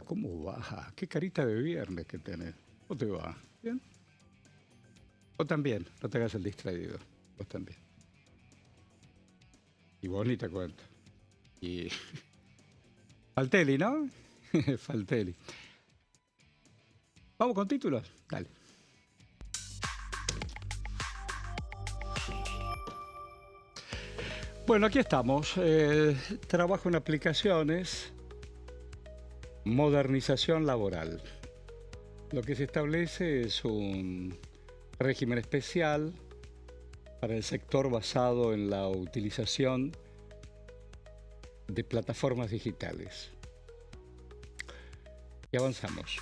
¿cómo va? Qué carita de viernes que tenés. ¿Cómo te va? ¿Bien? Vos también, no te hagas el distraído. Vos también. Y vos ni te cuento. Y Faltelli, ¿no? Faltelli. ¿Vamos con títulos? Dale. Bueno, aquí estamos. Trabajo en aplicaciones, modernización laboral. Lo que se establece es un régimen especial para el sector basado en la utilización de plataformas digitales. Y avanzamos.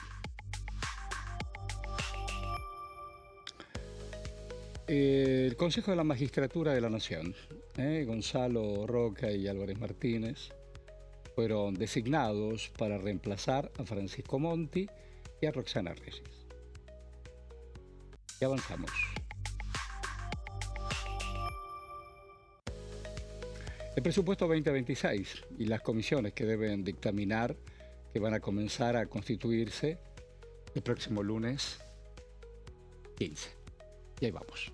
El Consejo de la Magistratura de la Nación, Gonzalo Roca y Álvarez Martínez, fueron designados para reemplazar a Francisco Monti y a Roxana Reyes. Y avanzamos. El presupuesto 2026 y las comisiones que deben dictaminar, que van a comenzar a constituirse el próximo lunes 15. Y ahí vamos.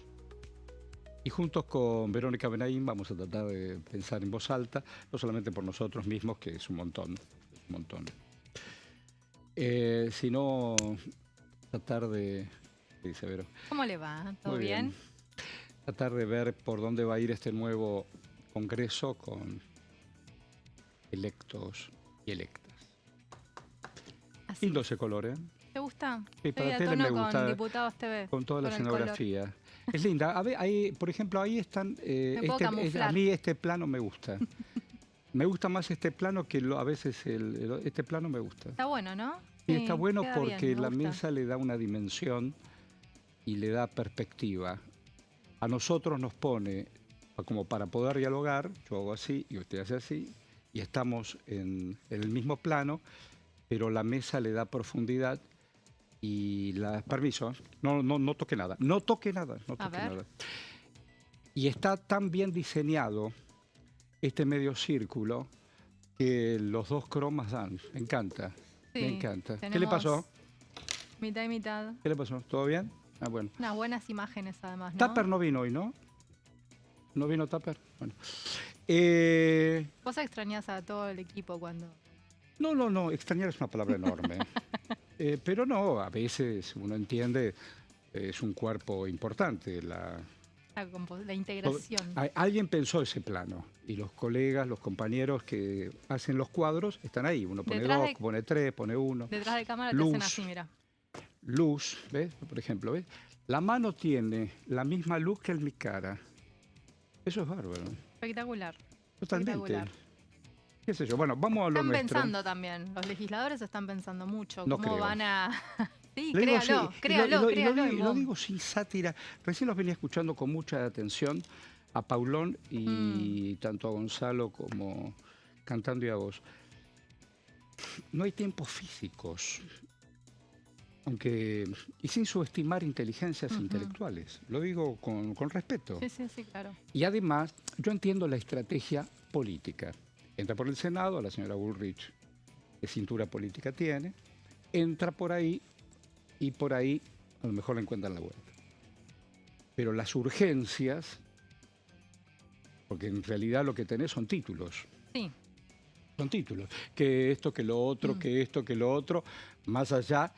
Y juntos con Verónica Benaim vamos a tratar de pensar en voz alta, no solamente por nosotros mismos, que es un montón, sino tratar de... ¿Qué dice Vero? ¿Cómo le va? ¿Todo Muy bien? Tratar de ver por dónde va a ir este nuevo Congreso con electos y electas. Así. Lindo ese color, ¿eh? ¿Te gusta? Sí, Estoy para a tele tono me con gusta, Diputados TV. con toda la con el color. escenografía. Es linda. A ver, ahí, por ejemplo, ahí están... Me puedo camuflar. a mí este plano me gusta. Me gusta más este plano que a veces este plano me gusta. Está bueno, ¿no? Sí, está bueno queda porque bien, me la gusta. mesa le da una dimensión y le da perspectiva. A nosotros nos pone como para poder dialogar, yo hago así y usted hace así, y estamos en el mismo plano, pero la mesa le da profundidad y permiso, no toque nada, no toque nada. Y está tan bien diseñado este medio círculo que los dos cromas dan. Me encanta, Sí, me encanta. ¿Qué le tenemos pasó? Mitad y mitad. ¿Qué le pasó? ¿Todo bien? Ah, bueno. Unas buenas imágenes además, ¿no? Tupper no vino hoy, ¿no? ¿No vino Tupper? Bueno. Vos extrañás a todo el equipo cuando... No, extrañar es una palabra enorme. Pero no, a veces uno entiende, es un cuerpo importante. La integración. Alguien pensó ese plano y los colegas, los compañeros que hacen los cuadros están ahí. Uno pone dos, pone tres, pone uno. Detrás de cámara te hacen así, mira. Luz, ¿ves? Por ejemplo, ¿ves? La mano tiene la misma luz que mi cara. Eso es bárbaro. Espectacular. Totalmente. Espectacular. ¿Qué sé yo? Bueno, vamos a lo nuestro. Están pensando también. Los legisladores están pensando mucho. No ¿Cómo creo. van a...? Sí, Créalo. créalo. Lo digo sin sátira. Recién los venía escuchando con mucha atención a Paulón y tanto a Gonzalo como cantando y a vos. No hay tiempos físicos. Aunque, y sin subestimar inteligencias intelectuales. Lo digo con respeto. Sí, claro. Y además, yo entiendo la estrategia política. Entra por el Senado, la señora Bullrich, ¿qué cintura política tiene? Entra por ahí y por ahí a lo mejor le encuentran la vuelta. Pero las urgencias, porque en realidad lo que tenés son títulos. Sí. Son títulos. Que esto, que lo otro, que esto, que lo otro, más allá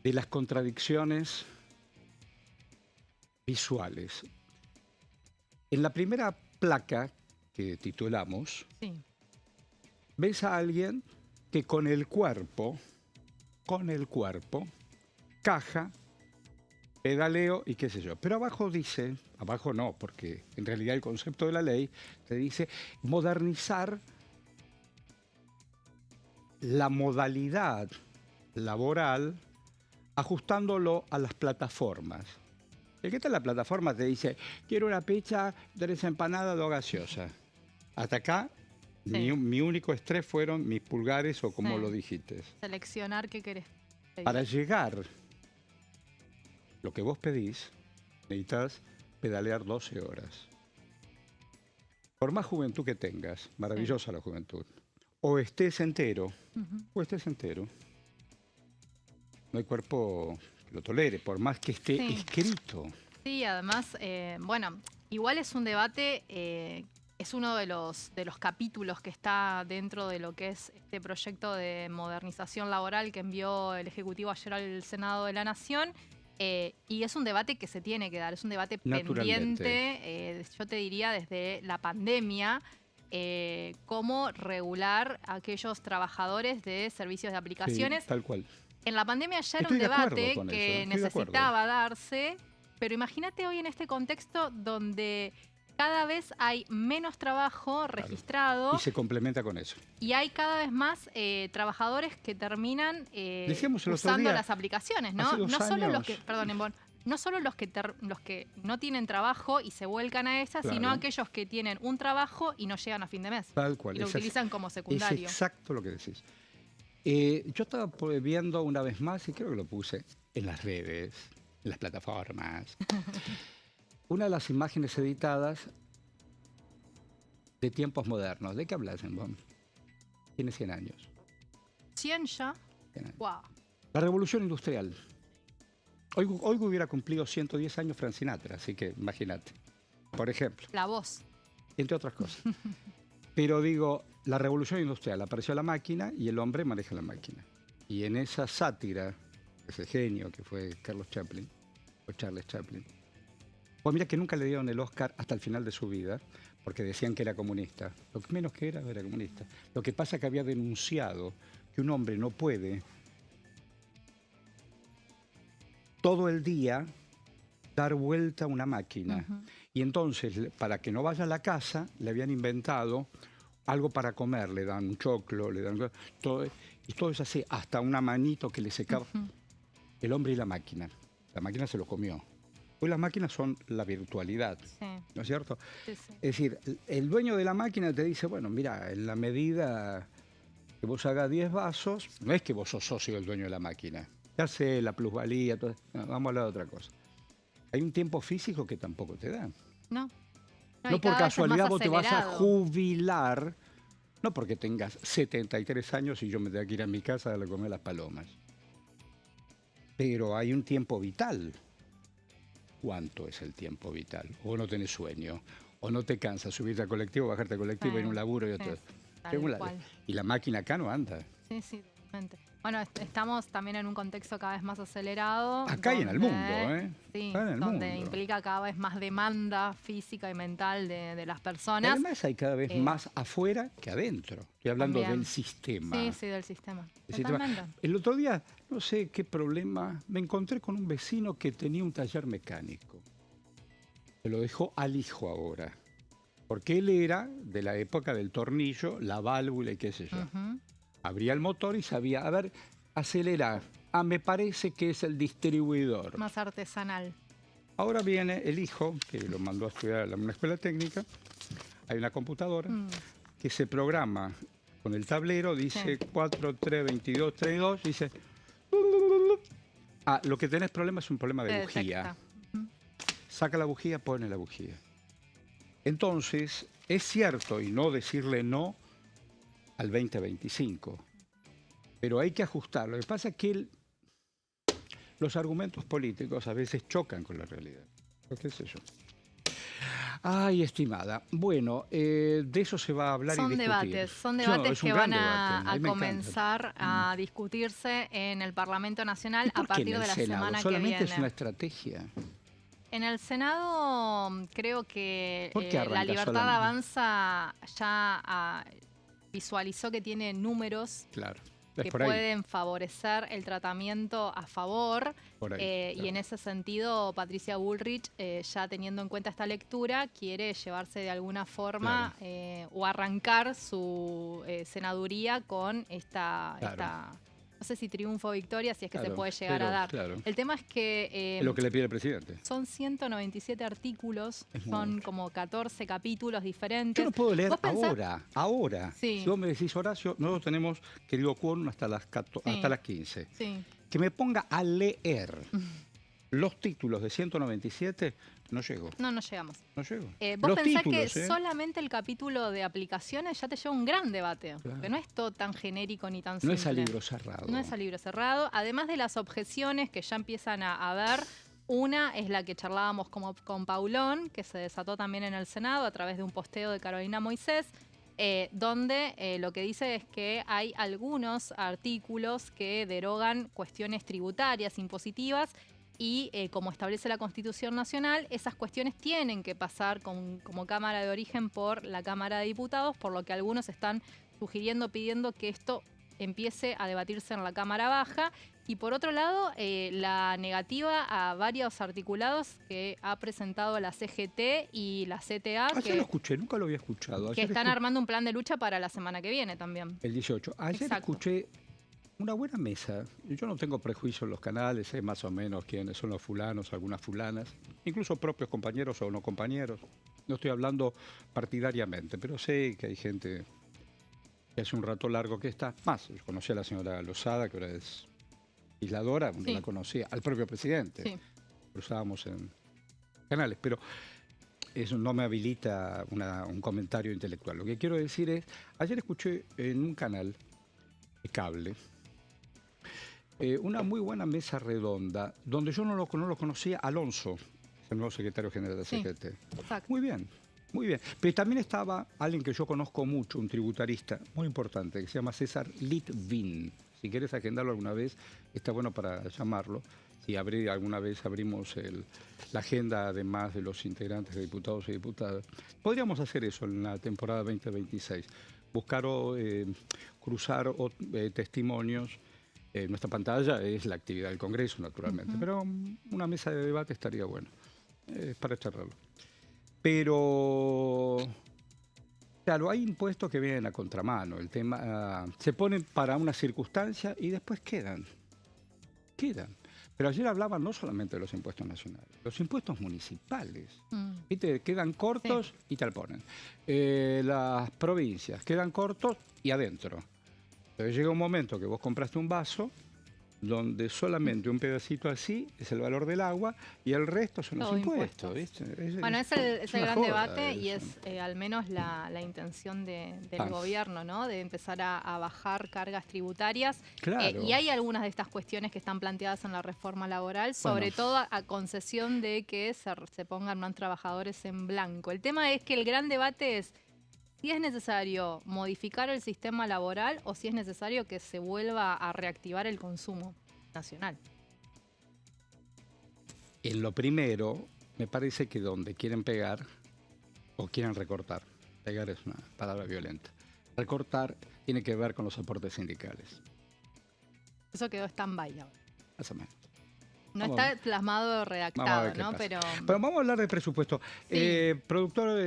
de las contradicciones visuales. En la primera placa que titulamos, ves a alguien que con el cuerpo, caja, pedaleo y qué sé yo. Pero abajo dice, abajo no, porque en realidad el concepto de la ley te dice modernizar la modalidad laboral ajustándolo a las plataformas. El que está en la plataforma te dice, quiero una pizza, 3 empanadas, 2 gaseosas. Hasta acá, mi único estrés fueron mis pulgares o como lo dijiste. Seleccionar qué querés pedir. Para llegar lo que vos pedís, necesitas pedalear 12 horas. Por más juventud que tengas, maravillosa la juventud, o estés entero, no hay cuerpo que lo tolere, por más que esté escrito. Sí, además, bueno, igual es un debate, es uno de los capítulos que está dentro de lo que es este proyecto de modernización laboral que envió el Ejecutivo ayer al Senado de la Nación. Y es un debate que se tiene que dar, es un debate pendiente, yo te diría desde la pandemia, cómo regular a aquellos trabajadores de servicios de aplicaciones. Sí, tal cual. En la pandemia ya era un debate que necesitaba darse, pero imagínate hoy en este contexto donde cada vez hay menos trabajo registrado. Y se complementa con eso. Y hay cada vez más trabajadores que terminan usando las aplicaciones, ¿no? No solo los que, no solo los que no tienen trabajo y se vuelcan a esas, sino aquellos que tienen un trabajo y no llegan a fin de mes. Tal cual. Y lo utilizan como secundario. Es exacto lo que decís. Yo estaba viendo una vez más, y creo que lo puse en las redes, en las plataformas, una de las imágenes editadas de tiempos modernos. ¿De qué hablas, vos? Tiene 100 años. ¿100 ya? 100 años. Wow. La Revolución Industrial. Hoy hubiera cumplido 110 años Frank Sinatra, así que imagínate. Por ejemplo. La voz. Entre otras cosas. Pero digo, la Revolución Industrial, apareció la máquina y el hombre maneja la máquina. Y en esa sátira, ese genio que fue Charles Chaplin, pues mira que nunca le dieron el Oscar hasta el final de su vida, porque decían que era comunista. Lo que menos que era comunista. Lo que pasa es que había denunciado que un hombre no puede todo el día dar vuelta a una máquina. Y entonces, para que no vaya a la casa, le habían inventado algo para comer. Le dan un choclo, le dan todo, y todo es así, hasta una manito que le secaba. El hombre y la máquina. La máquina se lo comió. Hoy las máquinas son la virtualidad, ¿no es cierto? Sí. Es decir, el dueño de la máquina te dice, bueno, mira, en la medida que vos hagas 10 vasos, no es que vos sos socio del dueño de la máquina. Ya sé, la plusvalía, todo, no, vamos a hablar de otra cosa. Hay un tiempo físico que tampoco te dan. No por casualidad vos te vas a jubilar, no porque tengas 73 años y yo me tengo que ir a mi casa a comer las palomas. Pero hay un tiempo vital. ¿Cuánto es el tiempo vital? O no tenés sueño, o no te cansas subirte al colectivo, bajarte al colectivo, ir a un laburo y otro. Y la máquina acá no anda. Sí, totalmente. Bueno, estamos también en un contexto cada vez más acelerado. Acá y en el mundo, ¿eh? Sí, donde implica cada vez más demanda física y mental de las personas. Además hay cada vez más afuera que adentro. Estoy hablando del sistema. Sí, del sistema. El otro día, no sé qué problema, me encontré con un vecino que tenía un taller mecánico. Se lo dejó al hijo ahora. Porque él era de la época del tornillo, la válvula y qué sé yo. Abría el motor y sabía, a ver, acelerar. Ah, me parece que es el distribuidor. Más artesanal. Ahora viene el hijo, que lo mandó a estudiar a una escuela técnica. Hay una computadora que se programa con el tablero, dice 4, 3, 22, 32, dice... Ah, lo que tenés problema es un problema de bujía. Saca la bujía, pone la bujía. Entonces, es cierto, y no decirle no al 2025, pero hay que ajustarlo. Lo que pasa es que los argumentos políticos a veces chocan con la realidad. ¿Qué sé yo? Ay, estimada. Bueno, de eso se va a hablar y discutir. Son debates que van a comenzar a discutirse en el Parlamento Nacional a partir de la semana que viene. ¿Solamente es una estrategia? En el Senado creo que la Libertad Avanza ya visualizó que tiene números que pueden favorecer el tratamiento a favor. Y en ese sentido, Patricia Bullrich, ya teniendo en cuenta esta lectura, quiere llevarse de alguna forma o arrancar su senaduría con esta no sé si triunfo o victoria, si es que se puede llegar a dar. El tema es que... es lo que le pide el presidente. Son 197 artículos, son como 14 capítulos diferentes. Yo no puedo leer ahora. Sí. Si vos me decís, Horacio, nosotros tenemos, querido quórum, hasta las 15. Sí. Que me ponga a leer los títulos de 197 no llegó. No llegamos. No llegó. Vos pensás que solamente el capítulo de aplicaciones ya te lleva un gran debate, porque no es todo tan genérico ni tan simple. No es a libro cerrado. No es a libro cerrado. Además de las objeciones que ya empiezan a ver, una es la que charlábamos con Paulón, que se desató también en el Senado a través de un posteo de Carolina Moisés, donde lo que dice es que hay algunos artículos que derogan cuestiones tributarias, impositivas, y como establece la Constitución Nacional, esas cuestiones tienen que pasar como Cámara de Origen por la Cámara de Diputados, por lo que algunos están sugiriendo, pidiendo que esto empiece a debatirse en la Cámara Baja. Y por otro lado, la negativa a varios articulados que ha presentado la CGT y la CTA. Ayer lo escuché, nunca lo había escuchado. Ayer que están armando un plan de lucha para la semana que viene también. El 18. Ayer escuché una buena mesa. Yo no tengo prejuicio en los canales, sé más o menos quiénes son los fulanos, algunas fulanas, incluso propios compañeros o no compañeros. No estoy hablando partidariamente, pero sé que hay gente que hace un rato largo que está. Más, yo conocí a la señora Lozada, que ahora es legisladora, sí. La conocía, al propio presidente. Sí. Cruzábamos en canales, pero eso no me habilita un comentario intelectual. Lo que quiero decir es, ayer escuché en un canal de cable una muy buena mesa redonda, donde yo no lo conocía, Alonso, el nuevo secretario general de CGT. Sí, muy bien, muy bien. Pero también estaba alguien que yo conozco mucho, un tributarista muy importante, que se llama César Litvin. Si quieres agendarlo alguna vez, está bueno para llamarlo. Si alguna vez abrimos la agenda, además de los integrantes de diputados y diputadas, podríamos hacer eso en la temporada 2026. Buscar cruzar testimonios. Nuestra pantalla es la actividad del Congreso, naturalmente, pero una mesa de debate estaría bueno para charlarlo. Pero, claro, hay impuestos que vienen a contramano. El tema se ponen para una circunstancia y después quedan. Pero ayer hablaban no solamente de los impuestos nacionales, los impuestos municipales. ¿Viste? Quedan cortos y te lo ponen. Las provincias quedan cortos y adentro. Pero llega un momento que vos compraste un vaso donde solamente un pedacito así es el valor del agua y el resto son los impuestos. ¿Viste? Bueno, es el gran debate y es al menos la intención del gobierno, ¿no? De empezar a bajar cargas tributarias. Claro. Y hay algunas de estas cuestiones que están planteadas en la reforma laboral, sobre todo a concesión de que se pongan más trabajadores en blanco. El tema es que el gran debate es si es necesario modificar el sistema laboral o si es necesario que se vuelva a reactivar el consumo nacional. En lo primero, me parece que donde quieren pegar o quieren recortar, pegar es una palabra violenta, recortar tiene que ver con los aportes sindicales. Eso quedó stand-by ahora. Más o menos. No está plasmado, redactado, ¿no? Pero vamos a hablar de presupuesto. Sí. Productor,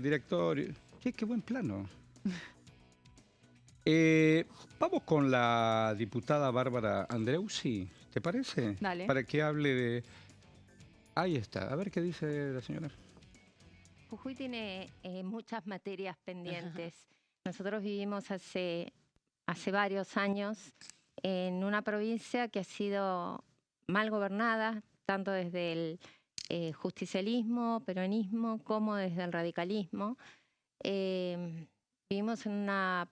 director... Qué buen plano. Vamos con la diputada Bárbara Andreusi, ¿te parece? Dale. Para que hable de... Ahí está, a ver qué dice la señora. Jujuy tiene muchas materias pendientes. Nosotros vivimos hace varios años en una provincia que ha sido mal gobernada, tanto desde el justicialismo, peronismo, como desde el radicalismo. Vivimos en una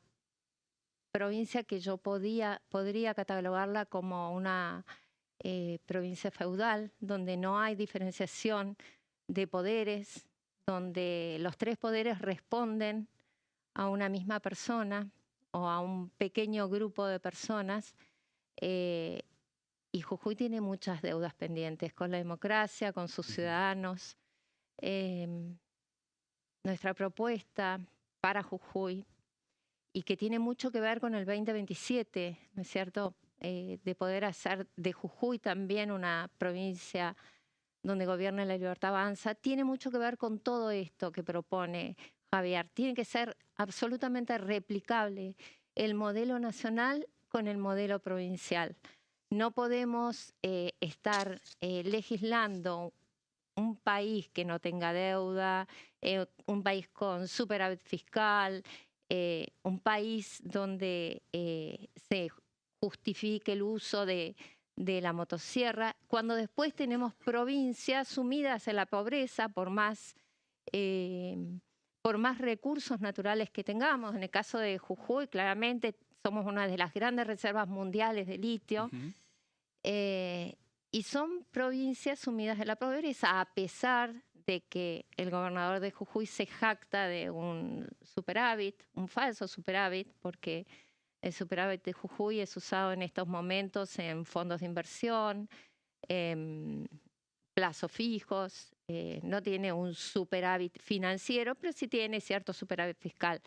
provincia que yo podría catalogarla como una provincia feudal, donde no hay diferenciación de poderes, donde los tres poderes responden a una misma persona o a un pequeño grupo de personas. Y Jujuy tiene muchas deudas pendientes con la democracia, con sus ciudadanos. Nuestra propuesta para Jujuy, y que tiene mucho que ver con el 2027, ¿no es cierto?, de poder hacer de Jujuy también una provincia donde gobierne la libertad avanza, tiene mucho que ver con todo esto que propone Javier. Tiene que ser absolutamente replicable el modelo nacional con el modelo provincial. No podemos estar legislando un país que no tenga deuda, un país con superávit fiscal, un país donde se justifique el uso de de la motosierra, cuando después tenemos provincias sumidas en la pobreza por más recursos naturales que tengamos. En el caso de Jujuy, claramente somos una de las grandes reservas mundiales de litio. Y son provincias sumidas en la pobreza, a pesar de que el gobernador de Jujuy se jacta de un superávit, un falso superávit, porque el superávit de Jujuy es usado en estos momentos en fondos de inversión, en plazos fijos, no tiene un superávit financiero, pero sí tiene cierto superávit fiscal.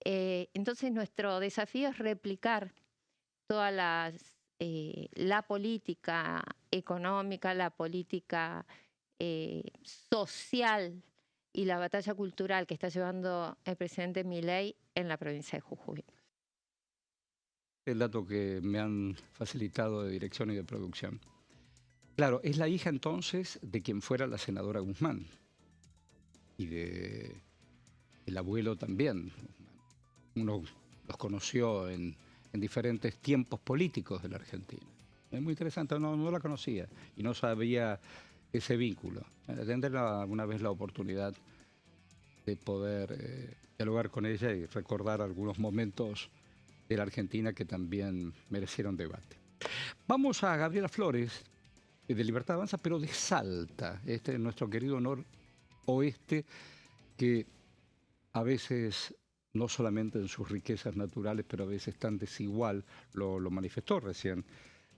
Entonces nuestro desafío es replicar todas la política económica, la política social y la batalla cultural que está llevando el presidente Milei en la provincia de Jujuy. El dato que me han facilitado de dirección y de producción. Claro, es la hija entonces de quien fuera la senadora Guzmán y de el abuelo también. Uno los conoció en diferentes tiempos políticos de la Argentina. Es muy interesante, no la conocía y no sabía ese vínculo. Tendré alguna vez la oportunidad de poder dialogar con ella y recordar algunos momentos de la Argentina que también merecieron debate. Vamos a Gabriela Flores, de Libertad Avanza, pero de Salta, nuestro querido noroeste, que a veces, no solamente en sus riquezas naturales, pero a veces tan desigual, lo manifestó recién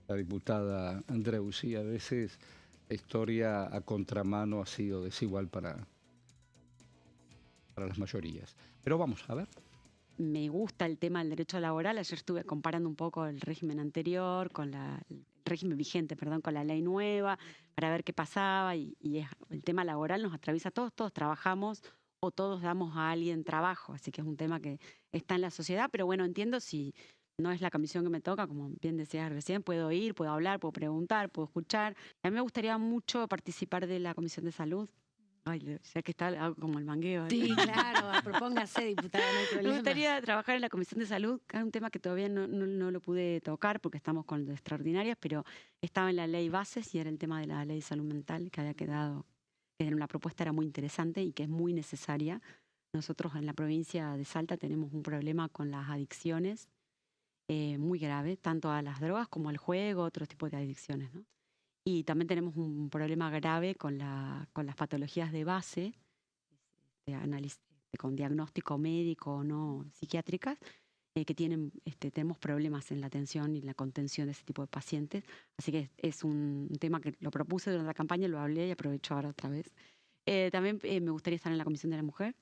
la diputada Andreus, y a veces la historia a contramano ha sido desigual para las mayorías. Pero vamos a ver. Me gusta el tema del derecho laboral. Ayer estuve comparando un poco el régimen anterior con el régimen vigente, perdón, con la ley nueva, para ver qué pasaba. Y el tema laboral nos atraviesa a todos. Todos trabajamos o todos damos a alguien trabajo. Así que es un tema que está en la sociedad. Pero bueno, entiendo si no es la comisión que me toca, como bien decías recién, puedo ir, puedo hablar, puedo preguntar, puedo escuchar. A mí me gustaría mucho participar de la Comisión de Salud. Ay, ya que está algo como el mangueo. Sí, claro, propóngase, diputada, no hay problema. Me gustaría trabajar en la Comisión de Salud, que es un tema que todavía no lo pude tocar porque estamos con lo extraordinarias, pero estaba en la ley bases y era el tema de la ley de salud mental que había quedado, que la propuesta era muy interesante y que es muy necesaria. Nosotros en la provincia de Salta tenemos un problema con las adicciones muy grave, tanto a las drogas como al juego, otros tipos de adicciones, ¿no? Y también tenemos un problema grave con las patologías de base, con diagnóstico médico o no psiquiátricas, que tenemos problemas en la atención y la contención de ese tipo de pacientes. Así que es un tema que lo propuse durante la campaña, lo hablé y aprovecho ahora otra vez. También me gustaría estar en la Comisión de la Mujer.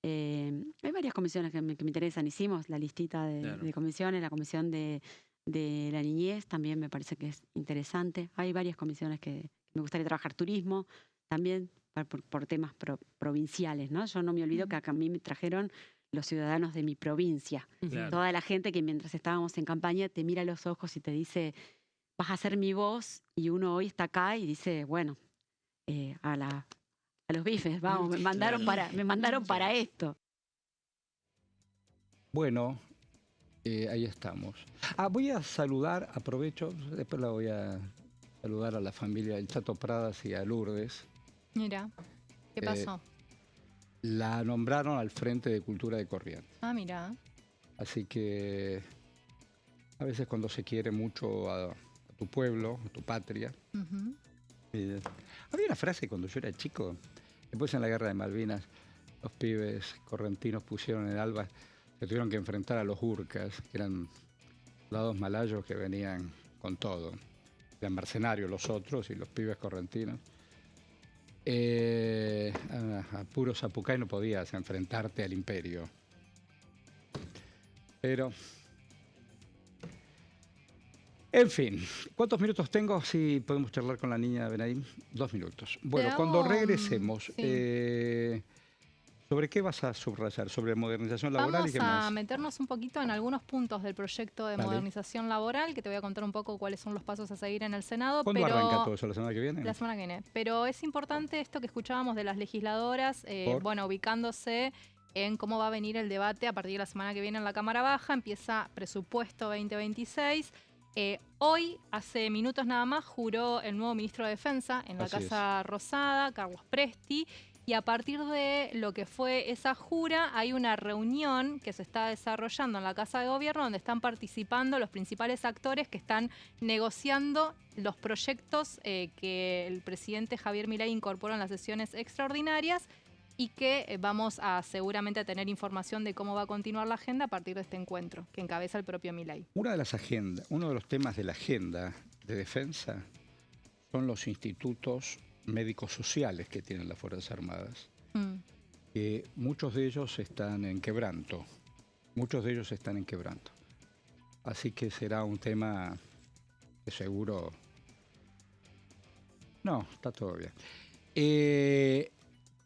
Hay varias comisiones que me interesan. Hicimos la listita de comisiones, la comisión de la niñez también me parece que es interesante. Hay varias comisiones que me gustaría trabajar. Turismo también por temas provinciales, ¿no? Yo no me olvido que acá a mí me trajeron los ciudadanos de mi provincia. Claro. Toda la gente que mientras estábamos en campaña te mira a los ojos y te dice, vas a ser mi voz, y uno hoy está acá y dice, bueno, a los bifes, vamos, me mandaron para esto. Bueno, ahí estamos. Voy a saludar, aprovecho, después la voy a saludar a la familia del Chato Pradas y a Lourdes. Mira, ¿qué pasó? La nombraron al Frente de Cultura de Corrientes. Mira. Así que a veces cuando se quiere mucho a tu pueblo, a tu patria. Había una frase cuando yo era chico, después en la Guerra de Malvinas, los pibes correntinos pusieron en Alba, se tuvieron que enfrentar a los Gurkas, que eran soldados malayos que venían con todo. Eran mercenarios los otros y los pibes correntinos. A puro Zapucay no podías enfrentarte al imperio. Pero... En fin, ¿cuántos minutos tengo? Sí, podemos charlar con la niña Benaim. 2 minutos. Bueno, cuando regresemos, sí. ¿Sobre qué vas a subrayar? ¿Sobre modernización laboral y qué más? Vamos a meternos un poquito en algunos puntos del proyecto de modernización laboral, que te voy a contar un poco cuáles son los pasos a seguir en el Senado. ¿Cuándo arranca todo eso? ¿La semana que viene? La semana que viene. Pero es importante esto que escuchábamos de las legisladoras, bueno, ubicándose en cómo va a venir el debate a partir de la semana que viene en la Cámara Baja. Empieza presupuesto 2026. Hoy, hace minutos nada más, juró el nuevo ministro de Defensa en la Casa Rosada, Carlos Presti, y a partir de lo que fue esa jura, hay una reunión que se está desarrollando en la Casa de Gobierno donde están participando los principales actores que están negociando los proyectos que el presidente Javier Milei incorporó en las sesiones extraordinarias y que vamos a seguramente tener información de cómo va a continuar la agenda a partir de este encuentro que encabeza el propio Milei. Uno de los temas de la agenda de defensa son los institutos médicos sociales que tienen las Fuerzas Armadas. Muchos de ellos están en quebranto. Así que será un tema que seguro... No, está todo bien.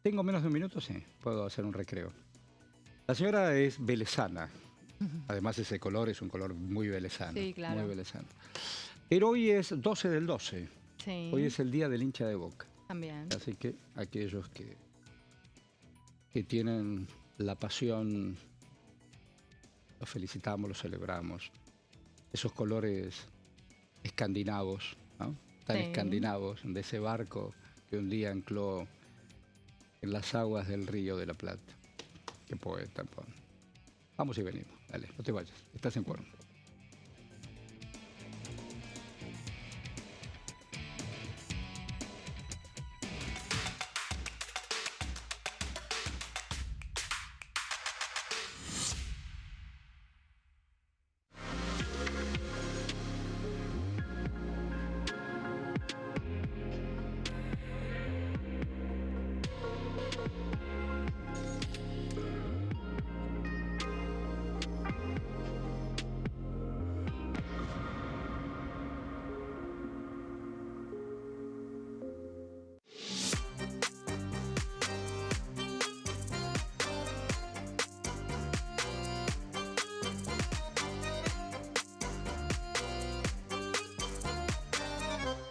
¿Tengo menos de un minuto? Sí, puedo hacer un recreo. La señora es velezana. Además ese color es un color muy velezano. Sí, claro. Muy velezano. Pero hoy es 12 del 12. Sí. Hoy es el día del hincha de Boca. También. Así que aquellos que tienen la pasión, los felicitamos, los celebramos. Esos colores escandinavos, ¿no? Tan escandinavos, de ese barco que un día ancló en las aguas del Río de la Plata. Qué poeta. Vamos y venimos. Dale, no te vayas. Estás en Quórum.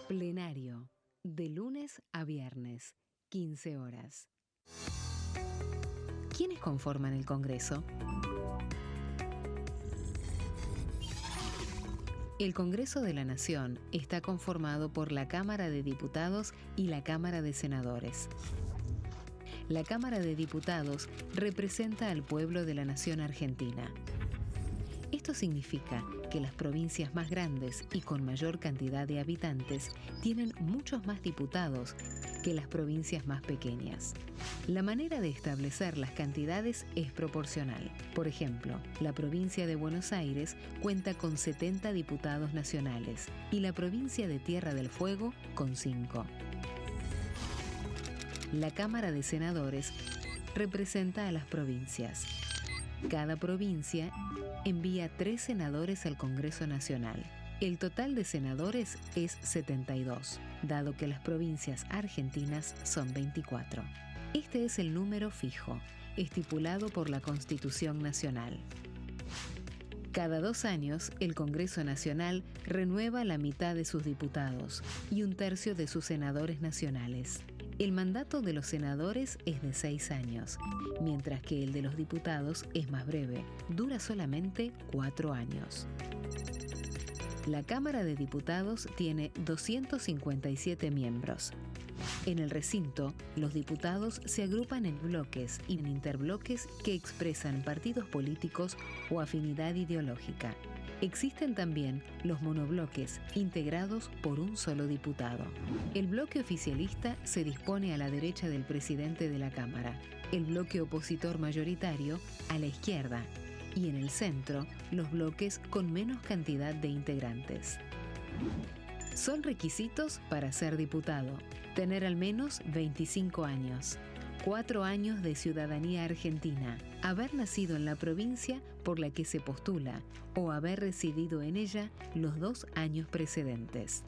Plenario, de lunes a viernes, 15 horas. ¿Quiénes conforman el Congreso? El Congreso de la Nación está conformado por la Cámara de Diputados y la Cámara de Senadores. La Cámara de Diputados representa al pueblo de la nación argentina. Esto significa que las provincias más grandes y con mayor cantidad de habitantes tienen muchos más diputados que las provincias más pequeñas. La manera de establecer las cantidades es proporcional. Por ejemplo, la provincia de Buenos Aires cuenta con 70 diputados nacionales y la provincia de Tierra del Fuego con 5. La Cámara de Senadores representa a las provincias. Cada provincia envía 3 senadores al Congreso Nacional. El total de senadores es 72, dado que las provincias argentinas son 24. Este es el número fijo, estipulado por la Constitución Nacional. Cada 2 años, el Congreso Nacional renueva la mitad de sus diputados y 1/3 de sus senadores nacionales. El mandato de los senadores es de 6 años, mientras que el de los diputados es más breve, dura solamente 4 años. La Cámara de Diputados tiene 257 miembros. En el recinto, los diputados se agrupan en bloques y en interbloques que expresan partidos políticos o afinidad ideológica. Existen también los monobloques, integrados por un solo diputado. El bloque oficialista se dispone a la derecha del presidente de la Cámara, el bloque opositor mayoritario a la izquierda, y en el centro, los bloques con menos cantidad de integrantes. Son requisitos para ser diputado: tener al menos 25 años, 4 años de ciudadanía argentina, haber nacido en la provincia por la que se postula o haber residido en ella los 2 años precedentes.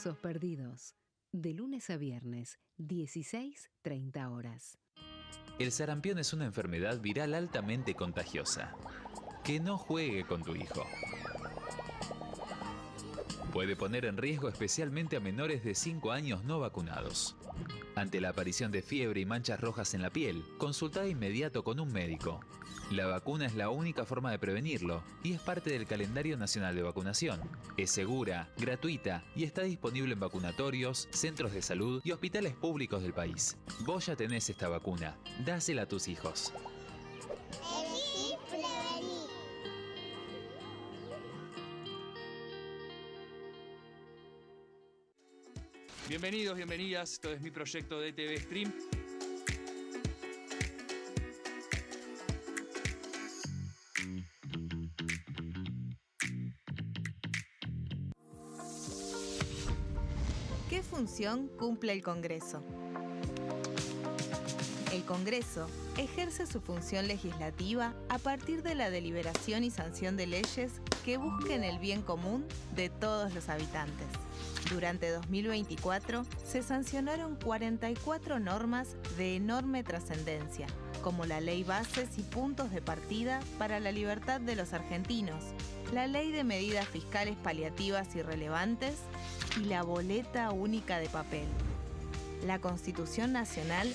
Brazos perdidos. De lunes a viernes, 16:30 horas. El sarampión es una enfermedad viral altamente contagiosa. Que no juegue con tu hijo. Puede poner en riesgo especialmente a menores de 5 años no vacunados. Ante la aparición de fiebre y manchas rojas en la piel, consulta de inmediato con un médico. La vacuna es la única forma de prevenirlo y es parte del calendario nacional de vacunación. Es segura, gratuita y está disponible en vacunatorios, centros de salud y hospitales públicos del país. Vos ya tenés esta vacuna. Dásela a tus hijos. Bienvenidos, bienvenidas. Esto es mi proyecto de TV Stream. ¿Qué función cumple el Congreso? El Congreso ejerce su función legislativa a partir de la deliberación y sanción de leyes que busquen el bien común de todos los habitantes. Durante 2024 se sancionaron 44 normas de enorme trascendencia, como la Ley Bases y Puntos de Partida para la Libertad de los Argentinos, la Ley de Medidas Fiscales Paliativas y Relevantes y la Boleta Única de Papel. La Constitución Nacional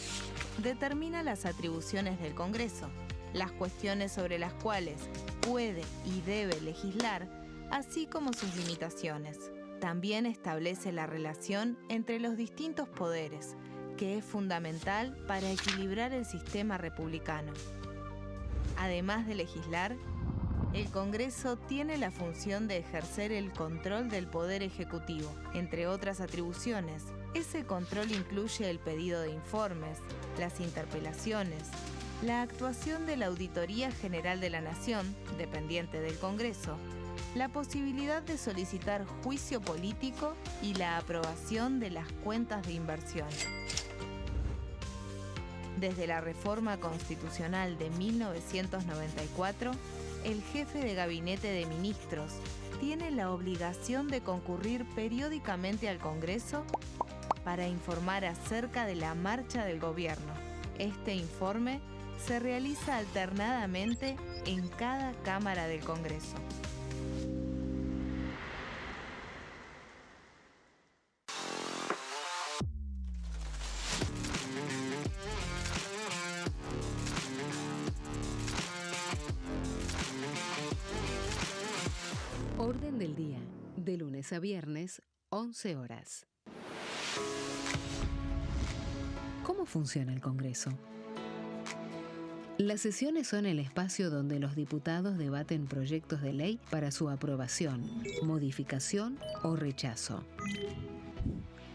determina las atribuciones del Congreso, las cuestiones sobre las cuales puede y debe legislar, así como sus limitaciones. También establece la relación entre los distintos poderes, que es fundamental para equilibrar el sistema republicano. Además de legislar, el Congreso tiene la función de ejercer el control del Poder Ejecutivo, entre otras atribuciones. Ese control incluye el pedido de informes, las interpelaciones, la actuación de la Auditoría General de la Nación, dependiente del Congreso, la posibilidad de solicitar juicio político y la aprobación de las cuentas de inversión. Desde la reforma constitucional de 1994, el jefe de gabinete de ministros tiene la obligación de concurrir periódicamente al Congreso para informar acerca de la marcha del gobierno. Este informe se realiza alternadamente en cada Cámara del Congreso. Orden del día, de lunes a viernes, 11 horas. ¿Cómo funciona el Congreso? Las sesiones son el espacio donde los diputados debaten proyectos de ley para su aprobación, modificación o rechazo.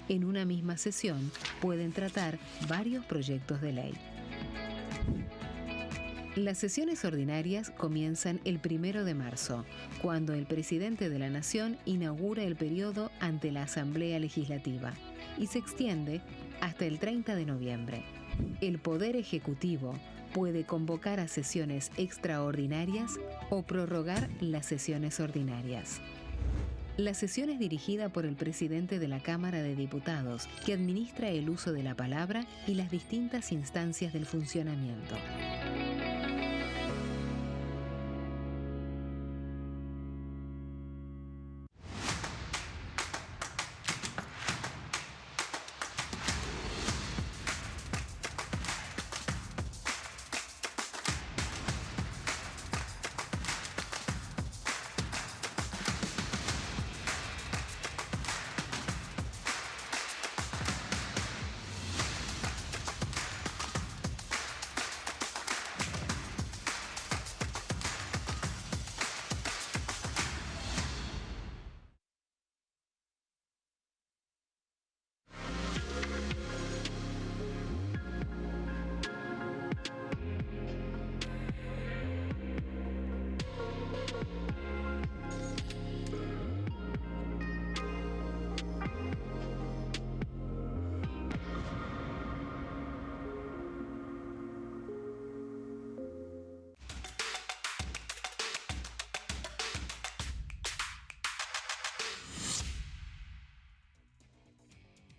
En una misma sesión pueden tratar varios proyectos de ley. Las sesiones ordinarias comienzan el 1 de marzo, cuando el presidente de la Nación inaugura el periodo ante la Asamblea Legislativa y se extiende hasta el 30 de noviembre. El Poder Ejecutivo puede convocar a sesiones extraordinarias o prorrogar las sesiones ordinarias. La sesión es dirigida por el presidente de la Cámara de Diputados, que administra el uso de la palabra y las distintas instancias del funcionamiento.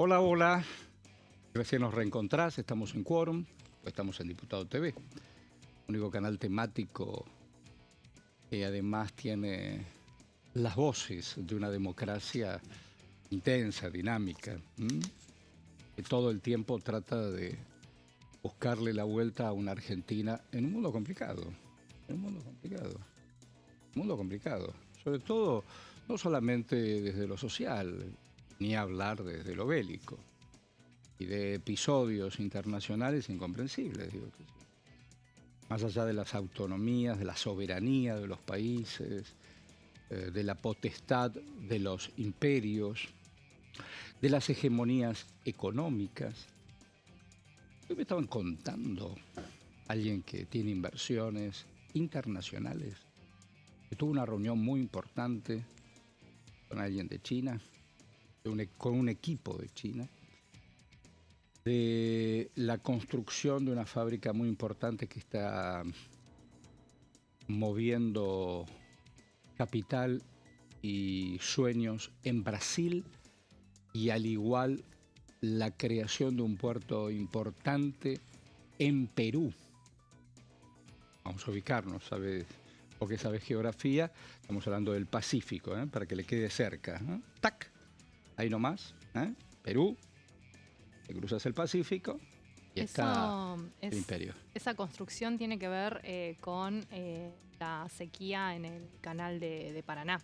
Hola, hola. Recién nos reencontrás, estamos en Quórum, estamos en Diputado TV, único canal temático que además tiene las voces de una democracia intensa, dinámica, que todo el tiempo trata de buscarle la vuelta a una Argentina en un mundo complicado, sobre todo no solamente desde lo social, ni hablar desde lo bélico, y de episodios internacionales incomprensibles, digo que sí. Más allá de las autonomías, de la soberanía de los países, de la potestad de los imperios, de las hegemonías económicas. Hoy me estaban contando alguien que tiene inversiones internacionales, que tuvo una reunión muy importante con alguien de China, con un equipo de China, de la construcción de una fábrica muy importante que está moviendo capital y sueños en Brasil, y al igual la creación de un puerto importante en Perú. Vamos a ubicarnos, ¿sabes? Porque sabes geografía, estamos hablando del Pacífico, para que le quede cerca. ¡Tac! Ahí nomás, Perú. Te cruzas el Pacífico y está el imperio. Esa construcción tiene que ver con la sequía en el canal de Paraná.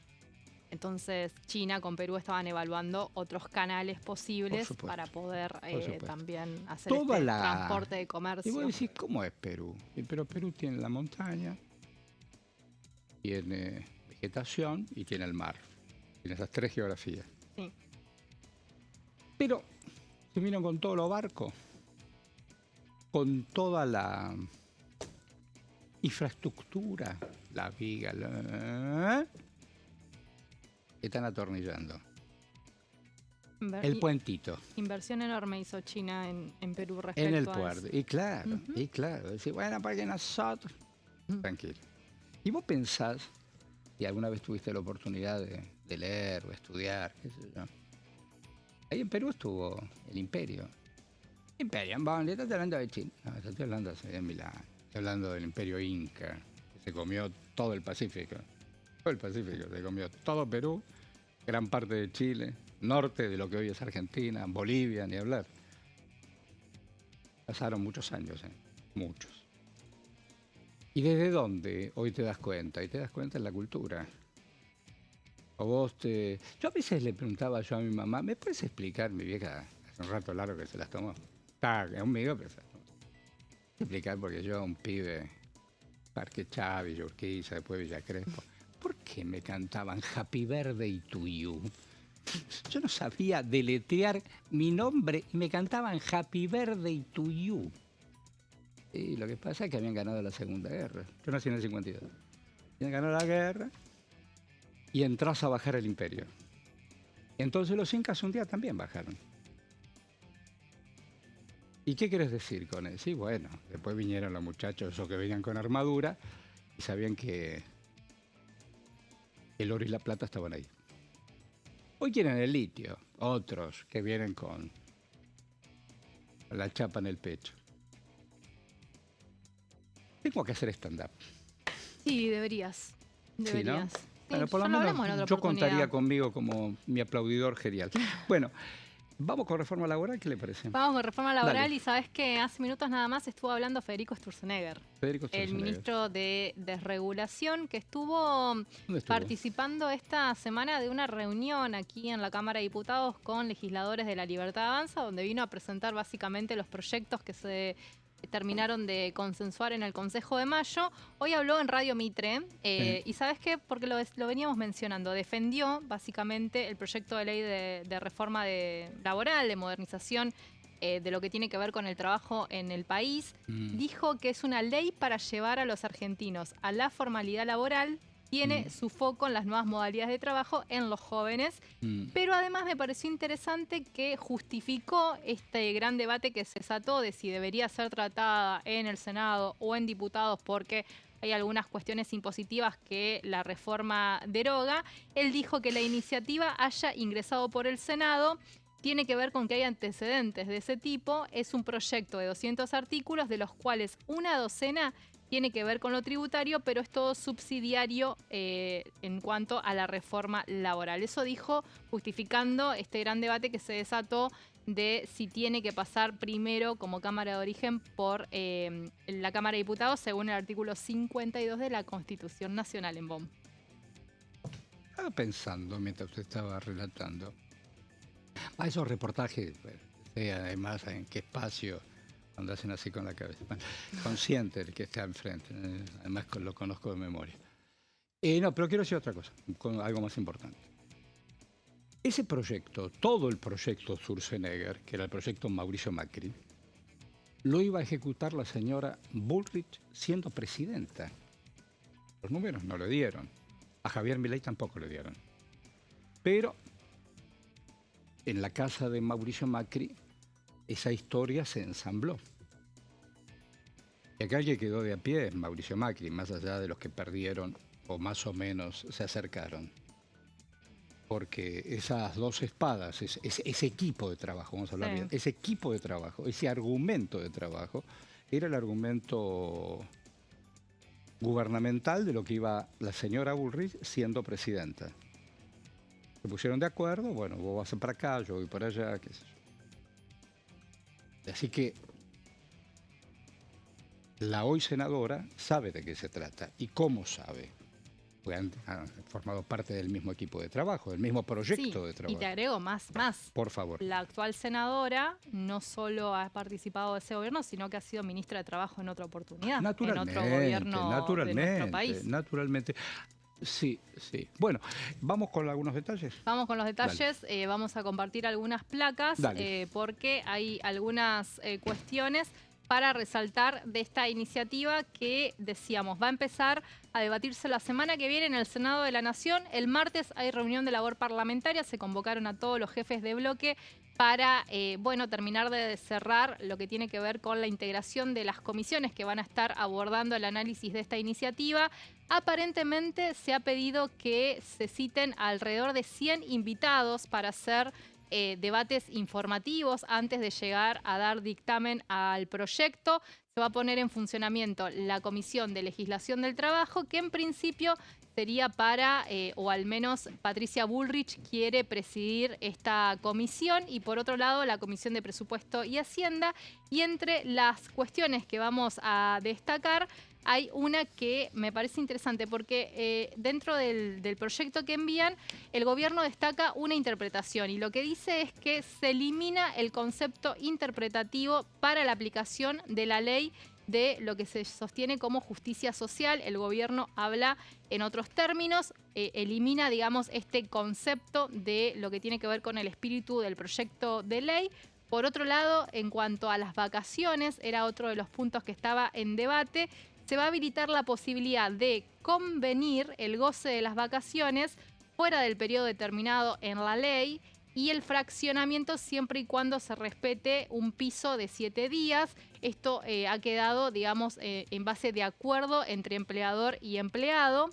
Entonces China con Perú estaban evaluando otros canales posibles para poder también hacer transporte de comercio. Y vos decís, ¿cómo es Perú? Pero Perú tiene la montaña, tiene vegetación y tiene el mar. Tiene esas tres geografías. Sí. Pero se vino con todos los barcos, con toda la infraestructura, la viga, están atornillando. El puentito. Inversión enorme hizo China en Perú respecto a en el puerto. Y claro. Decir, bueno, para que nosotros... Tranquilo. Y vos pensás, y alguna vez tuviste la oportunidad de leer o estudiar, qué sé yo. Ahí en Perú estuvo el imperio. Imperio, ¿le estás hablando de China? No, estoy hablando de Milán. Estoy hablando del imperio Inca, que se comió todo el Pacífico. Todo el Pacífico, se comió todo Perú, gran parte de Chile, norte de lo que hoy es Argentina, Bolivia, ni hablar. Pasaron muchos años, muchos. ¿Y desde dónde hoy te das cuenta? Y te das cuenta en la cultura. Yo a veces le preguntaba a mi mamá, ¿me puedes explicar? Mi vieja hace un rato largo que se las tomó. Está conmigo, pero se las tomó. Explicar porque yo, un pibe, Parque Chávez, Urquiza, después Villa Crespo, ¿por qué me cantaban Happy Birthday to You? Yo no sabía deletrear mi nombre y me cantaban Happy Birthday to You. Y lo que pasa es que habían ganado la Segunda Guerra. Yo nací en el 52. Habían ganado la guerra y entras a bajar el imperio. Entonces los incas un día también bajaron. ¿Y qué quieres decir con eso? Sí, bueno, después vinieron los muchachos, esos que venían con armadura, y sabían que el oro y la plata estaban ahí. Hoy quieren el litio, otros que vienen con la chapa en el pecho. Tengo que hacer stand-up. Sí, deberías. Sí, ¿no? Bueno, por lo menos yo contaría conmigo como mi aplaudidor genial. Bueno, vamos con reforma laboral, ¿qué le parece? Vamos con reforma laboral. Dale. Y sabes que hace minutos nada más estuvo hablando Federico Sturzenegger, el ministro de Desregulación, que estuvo participando esta semana de una reunión aquí en la Cámara de Diputados con legisladores de La Libertad Avanza, donde vino a presentar básicamente los proyectos que se terminaron de consensuar en el Consejo de Mayo. Hoy habló en Radio Mitre y ¿sabes qué? Porque lo veníamos mencionando. Defendió básicamente el proyecto de ley de reforma laboral, de modernización de lo que tiene que ver con el trabajo en el país. Dijo que es una ley para llevar a los argentinos a la formalidad laboral. Tiene su foco en las nuevas modalidades de trabajo en los jóvenes, pero además me pareció interesante que justificó este gran debate que se desató de si debería ser tratada en el Senado o en diputados, porque hay algunas cuestiones impositivas que la reforma deroga. Él dijo que la iniciativa haya ingresado por el Senado tiene que ver con que hay antecedentes de ese tipo. Es un proyecto de 200 artículos, de los cuales una docena tiene que ver con lo tributario, pero es todo subsidiario en cuanto a la reforma laboral. Eso dijo, justificando este gran debate que se desató de si tiene que pasar primero como Cámara de Origen por la Cámara de Diputados, según el artículo 52 de la Constitución Nacional en Bonn. Estaba pensando mientras usted estaba relatando. A esos reportajes, además en qué espacio, cuando hacen así con la cabeza. Bueno, consciente del que está enfrente, además lo conozco de memoria. No, pero quiero decir otra cosa, algo más importante. Ese proyecto, todo el proyecto Sturzenegger, que era el proyecto Mauricio Macri, lo iba a ejecutar la señora Bullrich siendo presidenta. Los números no le dieron. A Javier Milei tampoco le dieron. Pero en la casa de Mauricio Macri, esa historia se ensambló. Y acá el que quedó de a pie es Mauricio Macri, más allá de los que perdieron o más o menos se acercaron. Porque esas dos espadas, ese equipo de trabajo, vamos a hablar bien, ese equipo de trabajo, ese argumento de trabajo, era el argumento gubernamental de lo que iba la señora Bullrich siendo presidenta. Se pusieron de acuerdo, bueno, vos vas para acá, yo voy para allá, qué sé yo. Así que la hoy senadora sabe de qué se trata. ¿Y cómo sabe? Porque han formado parte del mismo equipo de trabajo, del mismo proyecto de trabajo. Y te agrego más. Por favor. La actual senadora no solo ha participado de ese gobierno, sino que ha sido ministra de Trabajo en otra oportunidad, en otro gobierno de nuestro país. Naturalmente. Sí. Bueno, ¿vamos con algunos detalles? Vamos con los detalles. Vamos a compartir algunas placas porque hay algunas cuestiones para resaltar de esta iniciativa que, decíamos, va a empezar a debatirse la semana que viene en el Senado de la Nación. El martes hay reunión de labor parlamentaria, se convocaron a todos los jefes de bloque para, terminar de cerrar lo que tiene que ver con la integración de las comisiones que van a estar abordando el análisis de esta iniciativa. Aparentemente se ha pedido que se citen alrededor de 100 invitados para hacer debates informativos antes de llegar a dar dictamen al proyecto. Se va a poner en funcionamiento la Comisión de Legislación del Trabajo, que en principio sería para, o al menos Patricia Bullrich quiere presidir esta comisión, y por otro lado la Comisión de Presupuesto y Hacienda. Y entre las cuestiones que vamos a destacar, hay una que me parece interesante porque dentro del proyecto que envían, el gobierno destaca una interpretación y lo que dice es que se elimina el concepto interpretativo para la aplicación de la ley de lo que se sostiene como justicia social. El gobierno habla en otros términos, elimina, digamos, este concepto de lo que tiene que ver con el espíritu del proyecto de ley. Por otro lado, en cuanto a las vacaciones, era otro de los puntos que estaba en debate. Se va a habilitar la posibilidad de convenir el goce de las vacaciones fuera del periodo determinado en la ley y el fraccionamiento siempre y cuando se respete un piso de 7 días. Esto ha quedado, digamos, en base de acuerdo entre empleador y empleado.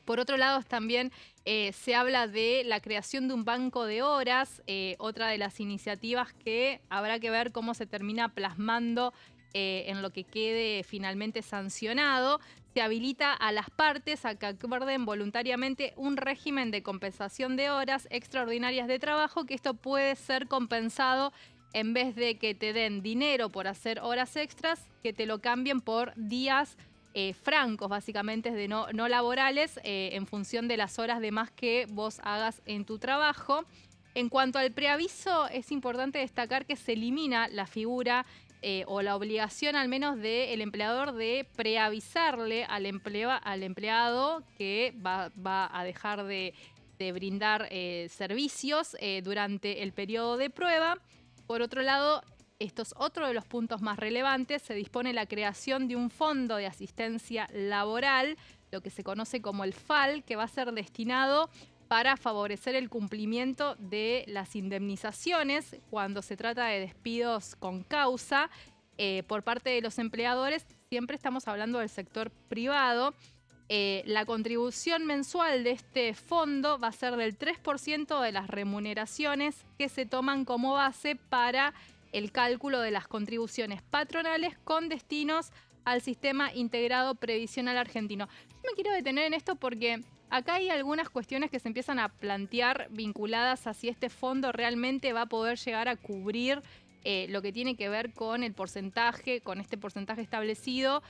Por otro lado, también se habla de la creación de un banco de horas, otra de las iniciativas que habrá que ver cómo se termina plasmando en lo que quede finalmente sancionado. Se habilita a las partes a que acuerden voluntariamente un régimen de compensación de horas extraordinarias de trabajo, que esto puede ser compensado en vez de que te den dinero por hacer horas extras, que te lo cambien por días francos, básicamente de no laborales, en función de las horas de más que vos hagas en tu trabajo. En cuanto al preaviso, es importante destacar que se elimina la figura o la obligación al menos del empleador de preavisarle al empleado que va a dejar de brindar servicios durante el periodo de prueba. Por otro lado, esto es otro de los puntos más relevantes, se dispone la creación de un fondo de asistencia laboral, lo que se conoce como el FAL, que va a ser destinado para favorecer el cumplimiento de las indemnizaciones cuando se trata de despidos con causa por parte de los empleadores. Siempre estamos hablando del sector privado. La contribución mensual de este fondo va a ser del 3% de las remuneraciones que se toman como base para el cálculo de las contribuciones patronales con destinos al Sistema Integrado Previsional Argentino. Yo me quiero detener en esto porque acá hay algunas cuestiones que se empiezan a plantear vinculadas a si este fondo realmente va a poder llegar a cubrir lo que tiene que ver con el porcentaje, con este porcentaje establecido,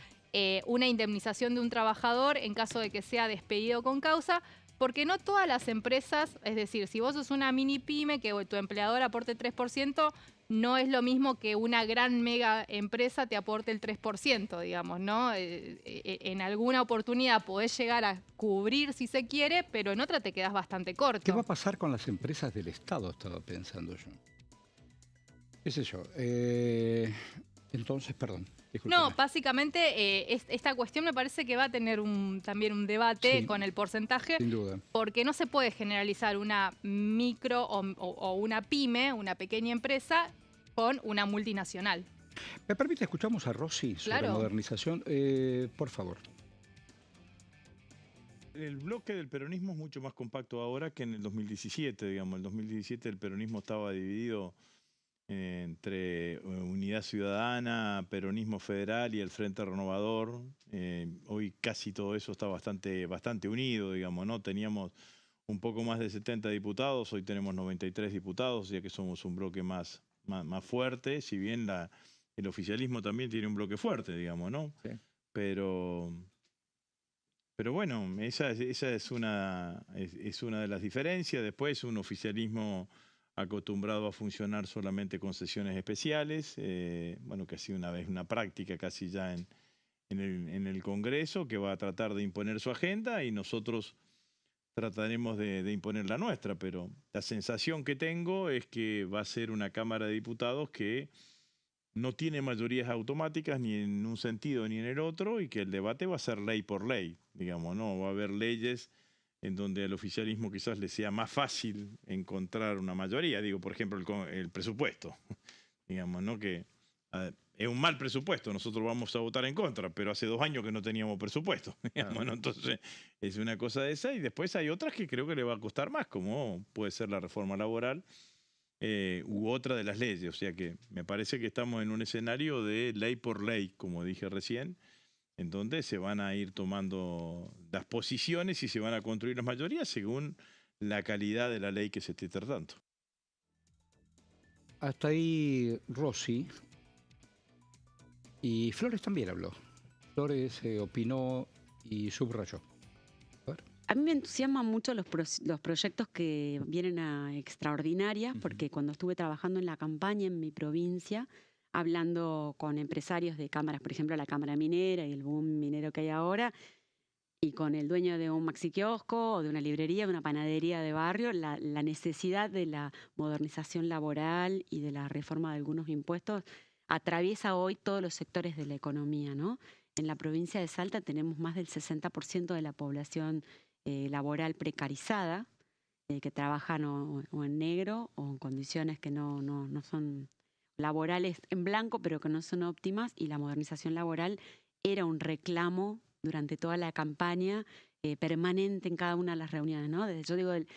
una indemnización de un trabajador en caso de que sea despedido con causa, porque no todas las empresas, es decir, si vos sos una mini pyme que tu empleador aporte 3%, no es lo mismo que una gran mega empresa te aporte el 3%, digamos, ¿no? En alguna oportunidad podés llegar a cubrir si se quiere, pero en otra te quedás bastante corto. ¿Qué va a pasar con las empresas del Estado? Estaba pensando yo. ¿Qué sé yo? Entonces, perdón. Disculpame. No, básicamente esta cuestión me parece que va a tener también un debate con el porcentaje. Sin duda. Porque no se puede generalizar una micro o una pyme, una pequeña empresa, con una multinacional. ¿Me permite? Escuchamos a Rossi sobre modernización. Por favor. El bloque del peronismo es mucho más compacto ahora que en el 2017, digamos. En el 2017 el peronismo estaba dividido entre Unidad Ciudadana, Peronismo Federal y el Frente Renovador. Hoy casi todo eso está bastante unido, digamos, ¿no? Teníamos un poco más de 70 diputados, hoy tenemos 93 diputados, ya que somos un bloque más fuerte, si bien el oficialismo también tiene un bloque fuerte, digamos, ¿no? Sí. Pero bueno, esa es una de las diferencias. Después un oficialismo acostumbrado a funcionar solamente con sesiones especiales, bueno, que ha sido una vez una práctica casi ya en el Congreso, que va a tratar de imponer su agenda y nosotros trataremos de imponer la nuestra, pero la sensación que tengo es que va a ser una Cámara de Diputados que no tiene mayorías automáticas ni en un sentido ni en el otro y que el debate va a ser ley por ley, digamos, ¿no? Va a haber leyes en donde al oficialismo quizás le sea más fácil encontrar una mayoría. Digo, por ejemplo, el presupuesto. Digamos, ¿no? Que es un mal presupuesto, nosotros vamos a votar en contra, pero hace 2 años que no teníamos presupuesto. Digamos, ¿no? Entonces, es una cosa de esa. Y después hay otras que creo que le va a costar más, como puede ser la reforma laboral u otra de las leyes. O sea que me parece que estamos en un escenario de ley por ley, como dije recién, en donde se van a ir tomando las posiciones y se van a construir las mayorías según la calidad de la ley que se esté tratando. Hasta ahí Rossi. Y Flores también habló. Flores opinó y subrayó. A mí me entusiasman mucho los proyectos que vienen a Extraordinaria, porque cuando estuve trabajando en la campaña en mi provincia, hablando con empresarios de cámaras, por ejemplo, la Cámara Minera y el boom minero que hay ahora, y con el dueño de un maxiquiosco o de una librería, de una panadería de barrio, la necesidad de la modernización laboral y de la reforma de algunos impuestos atraviesa hoy todos los sectores de la economía, ¿no? En la provincia de Salta tenemos más del 60% de la población laboral precarizada, que trabajan o en negro o en condiciones que no son laborales en blanco, pero que no son óptimas, y la modernización laboral era un reclamo durante toda la campaña permanente en cada una de las reuniones, ¿no? Yo digo, el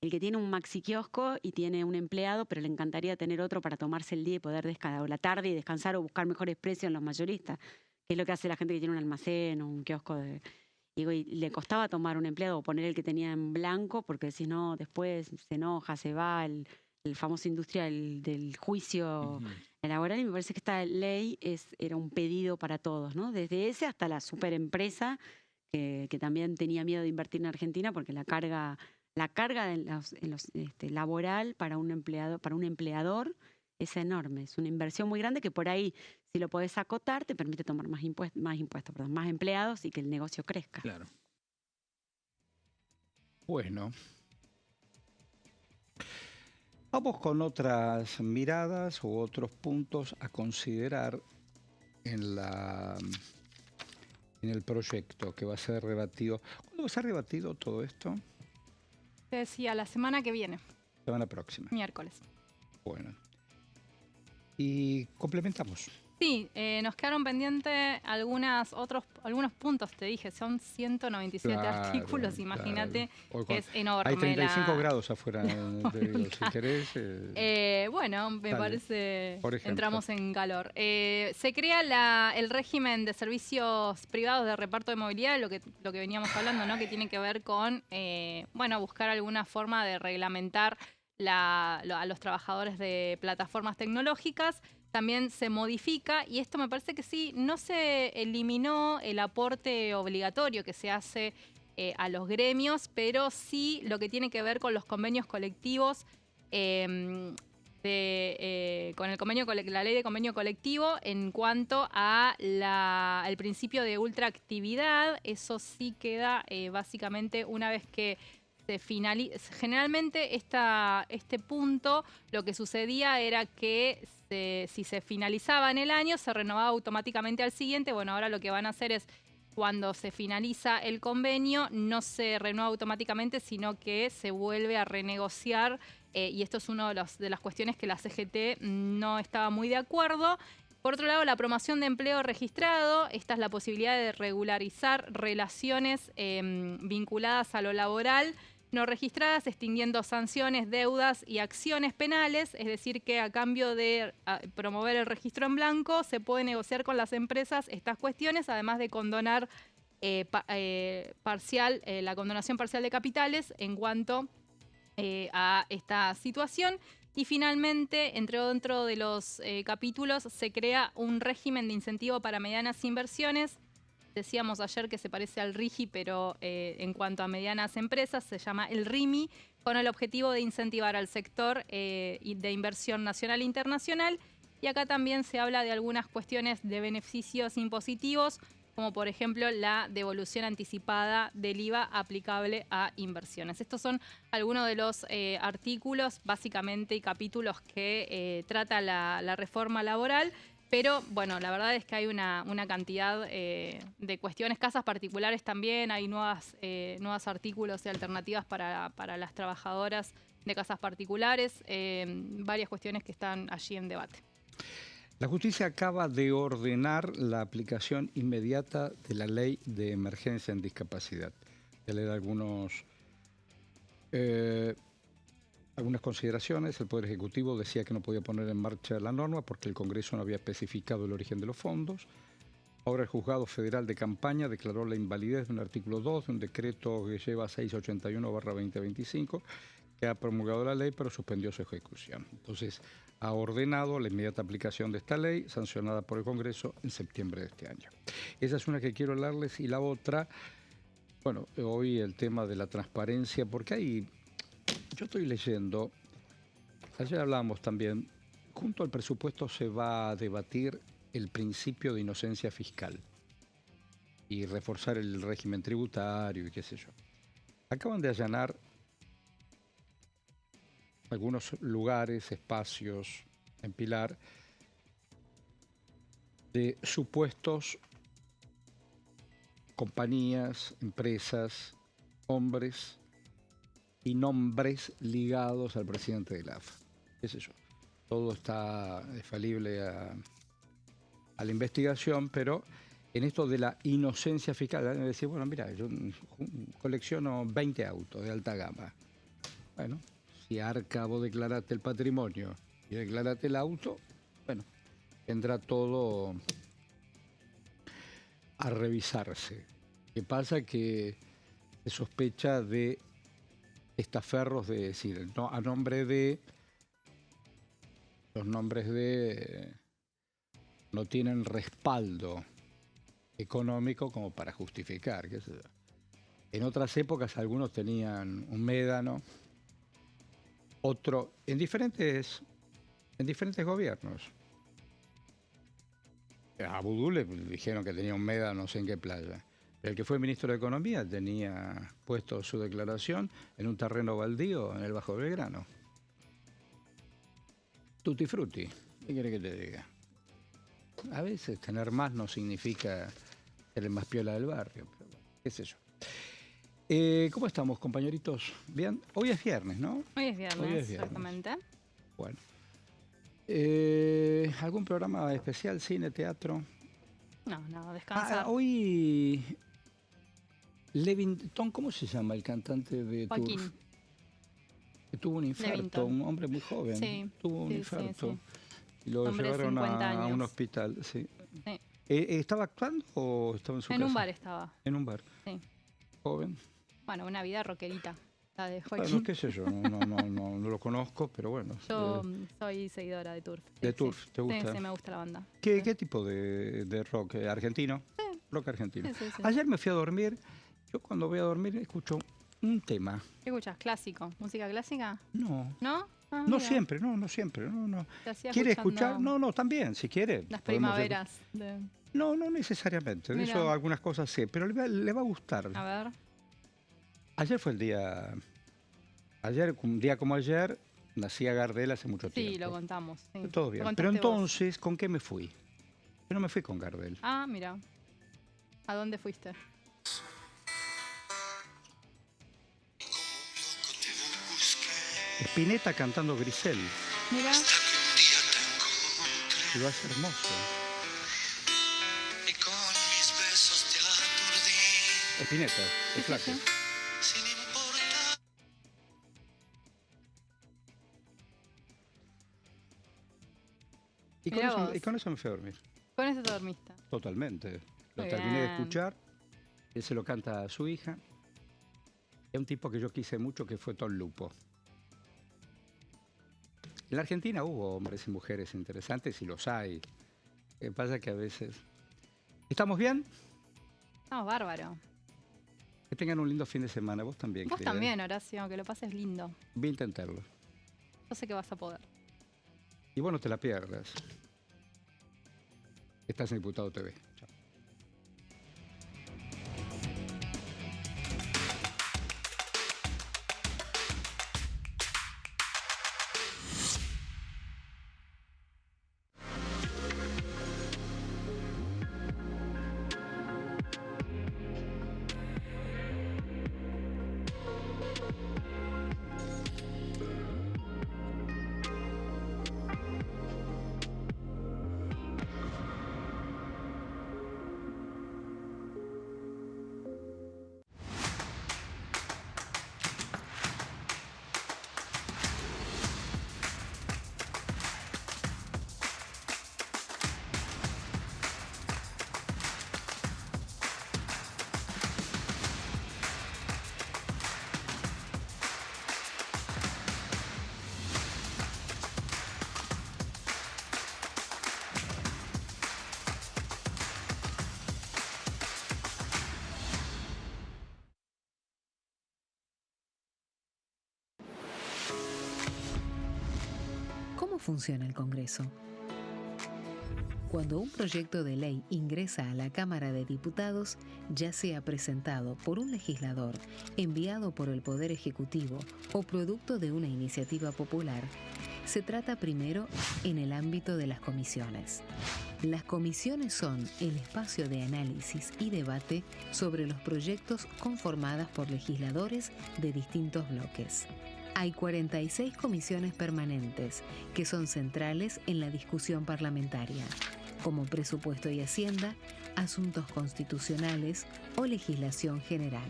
que tiene un maxi kiosco y tiene un empleado, pero le encantaría tener otro para tomarse el día y poder descansar, o la tarde y descansar o buscar mejores precios en los mayoristas, que es lo que hace la gente que tiene un almacén o un kiosco Digo, y le costaba tomar un empleado o poner el que tenía en blanco, porque si no, después se enoja, se va, el famoso industria del juicio laboral, y me parece que esta ley era un pedido para todos, ¿no? Desde ese hasta la superempresa que también tenía miedo de invertir en Argentina porque la carga laboral para un empleador es enorme, es una inversión muy grande que por ahí, si lo podés acotar, te permite tomar más empleados y que el negocio crezca. Claro. Bueno. Vamos con otras miradas u otros puntos a considerar en el proyecto que va a ser rebatido. ¿Cuándo va a ser rebatido todo esto? Te decía, la semana que viene. Semana próxima. Miércoles. Bueno. Y complementamos. Sí, nos quedaron pendientes algunos puntos, te dije, son 197 artículos, imagínate, que es enorme. Hay 35 grados afuera, te digo, si querés. Bueno, me parece, entramos en calor. Se crea el régimen de servicios privados de reparto de movilidad, lo que veníamos hablando, ¿no? Que tiene que ver con, buscar alguna forma de reglamentar a los trabajadores de plataformas tecnológicas. También se modifica, y esto me parece que sí, no se eliminó el aporte obligatorio que se hace a los gremios, pero sí lo que tiene que ver con los convenios colectivos, con la ley de convenio colectivo en cuanto a el principio de ultraactividad. Eso sí queda básicamente una vez que se finaliza. Generalmente este punto, lo que sucedía era que si se finalizaba en el año, se renovaba automáticamente al siguiente. Bueno, ahora lo que van a hacer es, cuando se finaliza el convenio, no se renueva automáticamente, sino que se vuelve a renegociar. Y esto es una de las cuestiones que la CGT no estaba muy de acuerdo. Por otro lado, la promoción de empleo registrado. Esta es la posibilidad de regularizar relaciones vinculadas a lo laboral no registradas, extinguiendo sanciones, deudas y acciones penales. Es decir, que a cambio de promover el registro en blanco, se puede negociar con las empresas estas cuestiones, además de condonar la condonación parcial de capitales en cuanto a esta situación. Y finalmente, dentro de los capítulos, se crea un régimen de incentivo para medianas inversiones. Decíamos ayer que se parece al RIGI, pero en cuanto a medianas empresas, se llama el RIMI, con el objetivo de incentivar al sector de inversión nacional e internacional. Y acá también se habla de algunas cuestiones de beneficios impositivos, como por ejemplo la devolución anticipada del IVA aplicable a inversiones. Estos son algunos de los artículos, básicamente, y capítulos que trata la reforma laboral. Pero, bueno, la verdad es que hay una cantidad de cuestiones. Casas particulares también, hay nuevos artículos y alternativas para las trabajadoras de casas particulares. Varias cuestiones que están allí en debate. La justicia acaba de ordenar la aplicación inmediata de la ley de emergencia en discapacidad. Voy a leer algunas consideraciones. El Poder Ejecutivo decía que no podía poner en marcha la norma porque el Congreso no había especificado el origen de los fondos. Ahora el Juzgado Federal de Campaña declaró la invalidez de un artículo 2 de un decreto que lleva 681/2025, que ha promulgado la ley, pero suspendió su ejecución. Entonces, ha ordenado la inmediata aplicación de esta ley, sancionada por el Congreso en septiembre de este año. Esa es una que quiero hablarles. Y la otra, bueno, hoy el tema de la transparencia, porque yo estoy leyendo, ayer hablábamos también, junto al presupuesto se va a debatir el principio de inocencia fiscal y reforzar el régimen tributario y qué sé yo. Acaban de allanar algunos lugares, espacios en Pilar, de supuestos compañías, empresas, hombres y nombres ligados al presidente de la AFA. ¿Qué sé yo? Todo está falible a la investigación, pero en esto de la inocencia fiscal, decir, bueno, mira, yo colecciono 20 autos de alta gama. Bueno, si Arca vos declaraste el patrimonio y declaraste el auto, bueno, tendrá todo a revisarse. ¿Qué pasa? Que se sospecha de estaferros, de decir, no, a nombre de, los nombres de no tienen respaldo económico como para justificar, qué sé yo. En otras épocas algunos tenían un médano, otro, en diferentes gobiernos. A Vudú le dijeron que tenía un médano no sé en qué playa. El que fue ministro de Economía tenía puesto su declaración en un terreno baldío en el Bajo Belgrano. Tutti frutti, ¿qué quiere que te diga? A veces tener más no significa ser el más piola del barrio, pero qué sé yo. ¿Cómo estamos, compañeritos? ¿Bien? Hoy es viernes, ¿no? Hoy es viernes, exactamente. Bueno. ¿Algún programa especial, cine, teatro? No, descansar. Hoy Levington, ¿cómo se llama el cantante de Joaquín? Que tuvo un infarto, Levington. Un hombre muy joven. Sí, tuvo un infarto. Sí. Y lo Hombre llevaron de 50 años. a un hospital, sí. Sí. ¿Estaba actuando o estaba en su casa? En un bar estaba. En un bar. Sí. Joven. Bueno, una vida rockerita, la de Joaquín. Bueno, qué sé yo, no lo conozco, pero bueno. Yo soy seguidora de Turf. ¿De Turf? ¿Te gusta? Sí, me gusta la banda. ¿Qué tipo de rock? ¿Argentino? Sí. Rock argentino. Sí. Ayer me fui a dormir. Yo cuando voy a dormir escucho un tema. ¿Qué escuchas? ¿Clásico? ¿Música clásica? No. ¿No? No siempre. ¿Quiere escuchar? No, también, si quiere. Las primaveras. No necesariamente. De eso algunas cosas sí, pero le va a gustar. A ver. Ayer fue el día... un día como ayer, nacía Gardel hace mucho tiempo. Sí, lo contamos. Sí. Todo bien. Pero entonces, ¿con qué me fui? Yo no me fui con Gardel. Ah, mira. ¿A dónde fuiste? Spinetta cantando Grisel. Mira. Y lo hace hermoso. Spinetta, el flaco. Sí. Y con eso me fui a dormir. ¿Con eso te dormiste? Totalmente. Lo terminé de escuchar. Él se lo canta a su hija. Es un tipo que yo quise mucho, que fue Tom Lupo. En la Argentina hubo hombres y mujeres interesantes y los hay. Lo que pasa es que a veces... ¿Estamos bien? Estamos bárbaro. Que tengan un lindo fin de semana. Vos también. Vos también, Horacio. Que lo pases lindo. Voy a intentarlo. Yo sé que vas a poder. Y vos no te la pierdas. Estás en Diputado TV. Chao. ¿Cómo funciona el Congreso? Cuando un proyecto de ley ingresa a la Cámara de Diputados, ya sea presentado por un legislador, enviado por el Poder Ejecutivo o producto de una iniciativa popular, se trata primero en el ámbito de las comisiones. Las comisiones son el espacio de análisis y debate sobre los proyectos conformadas por legisladores de distintos bloques. Hay 46 comisiones permanentes que son centrales en la discusión parlamentaria, como Presupuesto y Hacienda, Asuntos Constitucionales o Legislación General.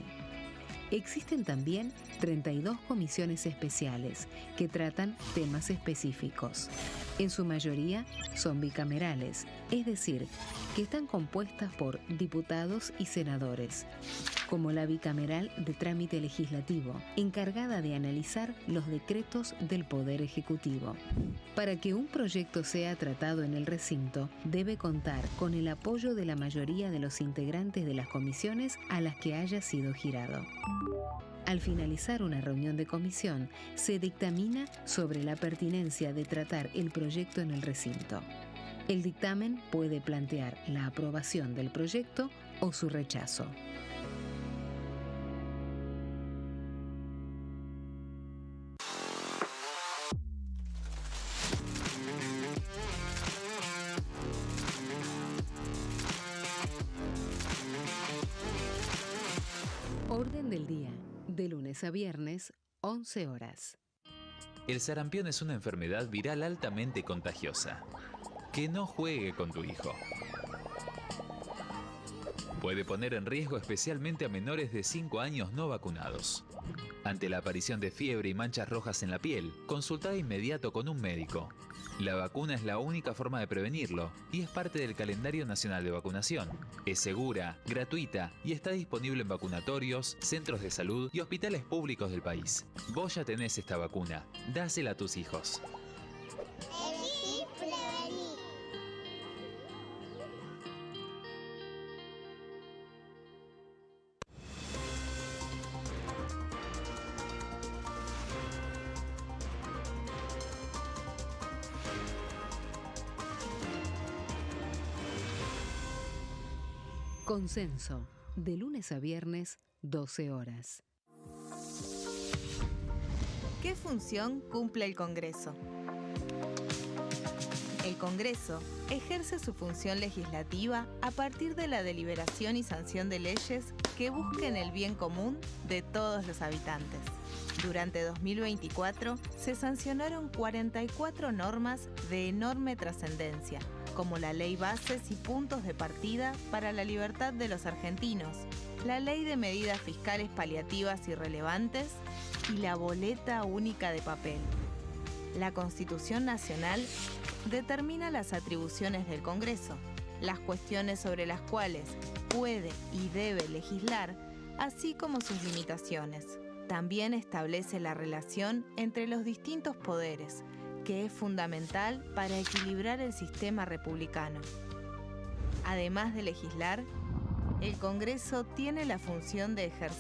Existen también 32 comisiones especiales que tratan temas específicos. En su mayoría son bicamerales, es decir, que están compuestas por diputados y senadores, como la bicameral de trámite legislativo, encargada de analizar los decretos del Poder Ejecutivo. Para que un proyecto sea tratado en el recinto, debe contar con el apoyo de la mayoría de los integrantes de las comisiones a las que haya sido girado. Al finalizar una reunión de comisión, se dictamina sobre la pertinencia de tratar el proyecto en el recinto. El dictamen puede plantear la aprobación del proyecto o su rechazo. Orden del día. De lunes a viernes, 11 horas. El sarampión es una enfermedad viral altamente contagiosa. Que no juegue con tu hijo. Puede poner en riesgo especialmente a menores de 5 años no vacunados. Ante la aparición de fiebre y manchas rojas en la piel, consulta de inmediato con un médico. La vacuna es la única forma de prevenirlo y es parte del calendario nacional de vacunación. Es segura, gratuita y está disponible en vacunatorios, centros de salud y hospitales públicos del país. Vos ya tenés esta vacuna, dásela a tus hijos. Consenso, de lunes a viernes, 12 horas. ¿Qué función cumple el Congreso? El Congreso ejerce su función legislativa a partir de la deliberación y sanción de leyes que busquen el bien común de todos los habitantes. Durante 2024 se sancionaron 44 normas de enorme trascendencia, como la Ley Bases y Puntos de Partida para la Libertad de los Argentinos, la Ley de Medidas Fiscales Paliativas y Relevantes y la Boleta Única de Papel. La Constitución Nacional determina las atribuciones del Congreso, las cuestiones sobre las cuales puede y debe legislar, así como sus limitaciones. También establece la relación entre los distintos poderes, que es fundamental para equilibrar el sistema republicano. Además de legislar, el Congreso tiene la función de ejercer